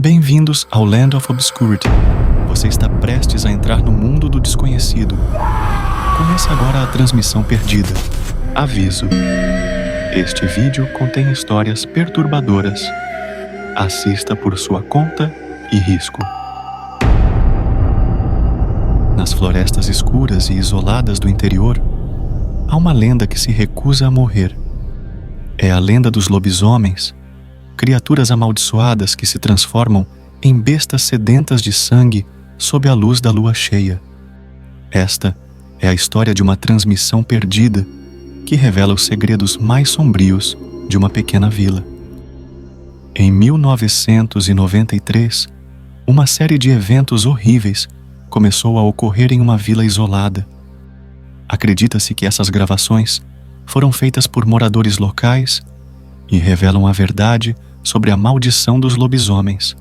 Bem-vindos ao Land of Obscurity. Você está prestes a entrar no mundo do desconhecido. Conheça agora a transmissão perdida. Aviso: este vídeo contém histórias perturbadoras. Assista por sua conta e risco. Nas florestas escuras e isoladas do interior, há uma lenda que se recusa a morrer. É a lenda dos lobisomens, criaturas amaldiçoadas que se transformam em bestas sedentas de sangue sob a luz da lua cheia. Esta é a história de uma transmissão perdida que revela os segredos mais sombrios de uma pequena vila. Em 1993, uma série de eventos horríveis começou a ocorrer em uma vila isolada. Acredita-se que essas gravações foram feitas por moradores locais e revelam a verdade sobre a maldição dos lobisomens.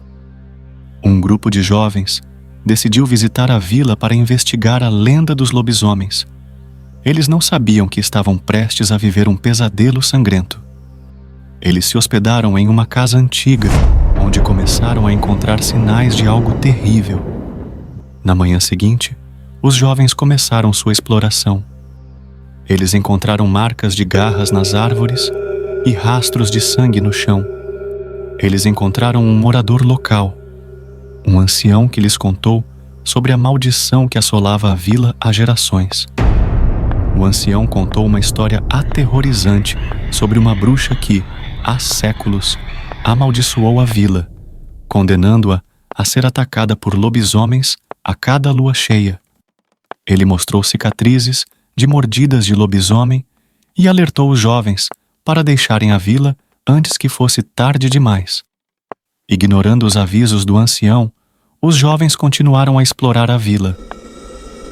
Um grupo de jovens decidiu visitar a vila para investigar a lenda dos lobisomens. Eles não sabiam que estavam prestes a viver um pesadelo sangrento. Eles se hospedaram em uma casa antiga, onde começaram a encontrar sinais de algo terrível. Na manhã seguinte, os jovens começaram sua exploração. Eles encontraram marcas de garras nas árvores e rastros de sangue no chão. Eles encontraram um morador local, um ancião que lhes contou sobre a maldição que assolava a vila há gerações. O ancião contou uma história aterrorizante sobre uma bruxa que, há séculos, amaldiçoou a vila, condenando-a a ser atacada por lobisomens a cada lua cheia. Ele mostrou cicatrizes de mordidas de lobisomem e alertou os jovens para deixarem a vila antes que fosse tarde demais. Ignorando os avisos do ancião, os jovens continuaram a explorar a vila.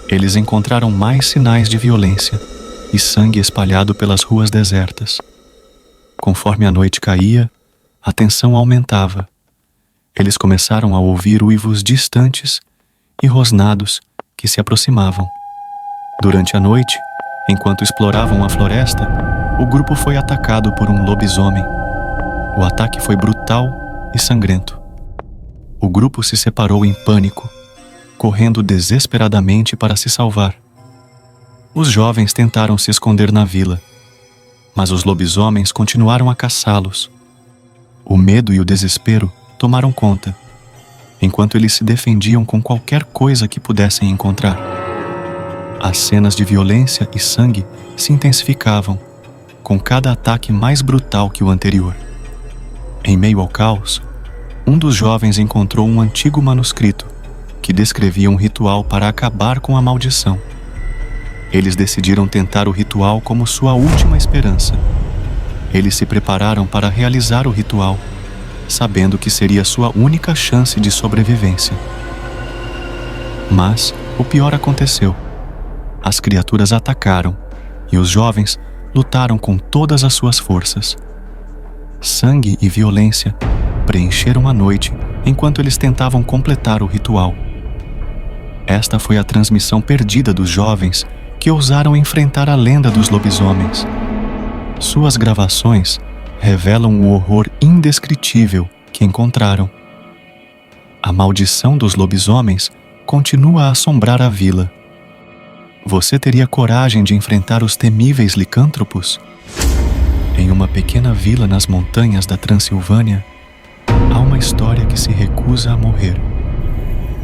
Eles encontraram mais sinais de violência e sangue espalhado pelas ruas desertas. Conforme a noite caía, a tensão aumentava. Eles começaram a ouvir uivos distantes e rosnados que se aproximavam. Durante a noite, enquanto exploravam a floresta, o grupo foi atacado por um lobisomem. O ataque foi brutal e sangrento. O grupo se separou em pânico, correndo desesperadamente para se salvar. Os jovens tentaram se esconder na vila, mas os lobisomens continuaram a caçá-los. O medo e o desespero tomaram conta, enquanto eles se defendiam com qualquer coisa que pudessem encontrar. As cenas de violência e sangue se intensificavam, com cada ataque mais brutal que o anterior. Em meio ao caos, um dos jovens encontrou um antigo manuscrito que descrevia um ritual para acabar com a maldição. Eles decidiram tentar o ritual como sua última esperança. Eles se prepararam para realizar o ritual, sabendo que seria sua única chance de sobrevivência. Mas o pior aconteceu. As criaturas atacaram e os jovens lutaram com todas as suas forças. Sangue e violência preencheram a noite enquanto eles tentavam completar o ritual. Esta foi a transmissão perdida dos jovens que ousaram enfrentar a lenda dos lobisomens. Suas gravações revelam o horror indescritível que encontraram. A maldição dos lobisomens continua a assombrar a vila. Você teria coragem de enfrentar os temíveis licântropos? Em uma pequena vila nas montanhas da Transilvânia, há uma história que se recusa a morrer.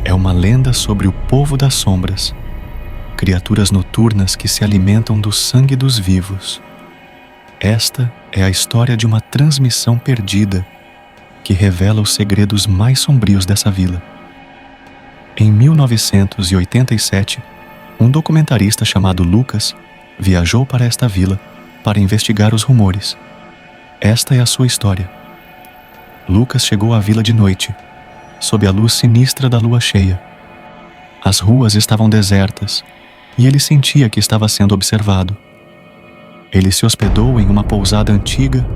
É uma lenda sobre o povo das sombras, criaturas noturnas que se alimentam do sangue dos vivos. Esta é a história de uma transmissão perdida que revela os segredos mais sombrios dessa vila. Em 1987, um documentarista chamado Lucas viajou para esta vila para investigar os rumores. Esta é a sua história. Lucas chegou à vila de noite, sob a luz sinistra da lua cheia. As ruas estavam desertas e ele sentia que estava sendo observado. Ele se hospedou em uma pousada antiga,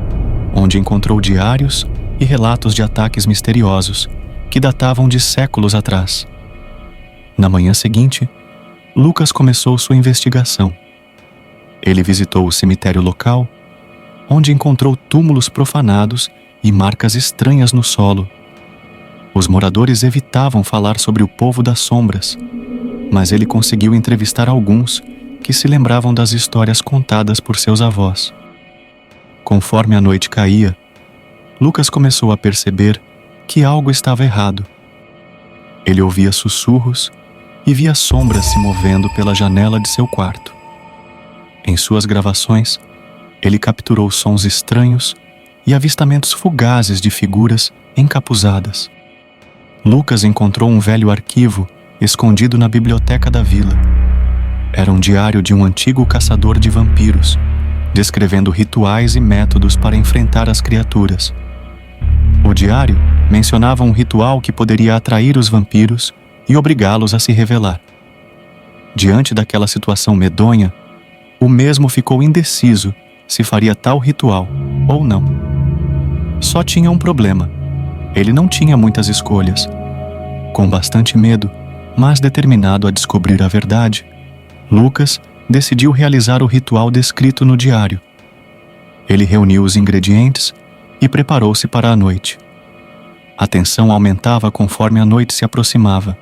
onde encontrou diários e relatos de ataques misteriosos que datavam de séculos atrás. Na manhã seguinte, Lucas começou sua investigação. Ele visitou o cemitério local, onde encontrou túmulos profanados e marcas estranhas no solo. Os moradores evitavam falar sobre o povo das sombras, mas ele conseguiu entrevistar alguns que se lembravam das histórias contadas por seus avós. Conforme a noite caía, Lucas começou a perceber que algo estava errado. Ele ouvia sussurros e via sombras se movendo pela janela de seu quarto. Em suas gravações, ele capturou sons estranhos e avistamentos fugazes de figuras encapuzadas. Lucas encontrou um velho arquivo escondido na biblioteca da vila. Era um diário de um antigo caçador de vampiros, descrevendo rituais e métodos para enfrentar as criaturas. O diário mencionava um ritual que poderia atrair os vampiros e obrigá-los a se revelar. Diante daquela situação medonha, o mesmo ficou indeciso se faria tal ritual ou não. Só tinha um problema. Ele não tinha muitas escolhas. Com bastante medo, mas determinado a descobrir a verdade, Lucas decidiu realizar o ritual descrito no diário. Ele reuniu os ingredientes e preparou-se para a noite. A tensão aumentava conforme a noite se aproximava,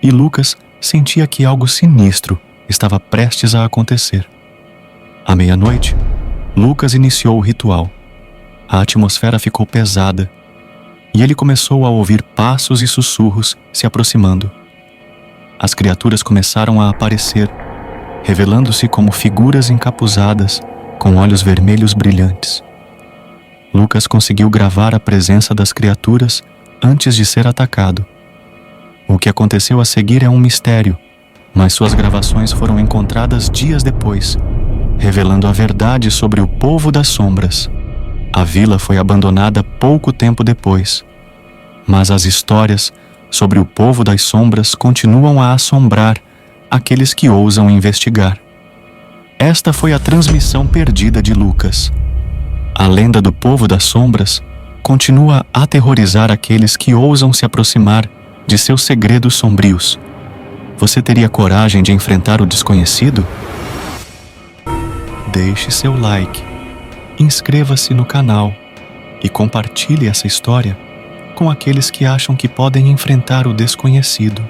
e Lucas sentia que algo sinistro estava prestes a acontecer. À meia-noite, Lucas iniciou o ritual. A atmosfera ficou pesada, e ele começou a ouvir passos e sussurros se aproximando. As criaturas começaram a aparecer, revelando-se como figuras encapuzadas, com olhos vermelhos brilhantes. Lucas conseguiu gravar a presença das criaturas antes de ser atacado. O que aconteceu a seguir é um mistério, mas suas gravações foram encontradas dias depois, revelando a verdade sobre o povo das sombras. A vila foi abandonada pouco tempo depois, mas as histórias sobre o povo das sombras continuam a assombrar aqueles que ousam investigar. Esta foi a transmissão perdida de Lucas. A lenda do povo das sombras continua a aterrorizar aqueles que ousam se aproximar de seus segredos sombrios. Você teria coragem de enfrentar o desconhecido? Deixe seu like, inscreva-se no canal e compartilhe essa história com aqueles que acham que podem enfrentar o desconhecido.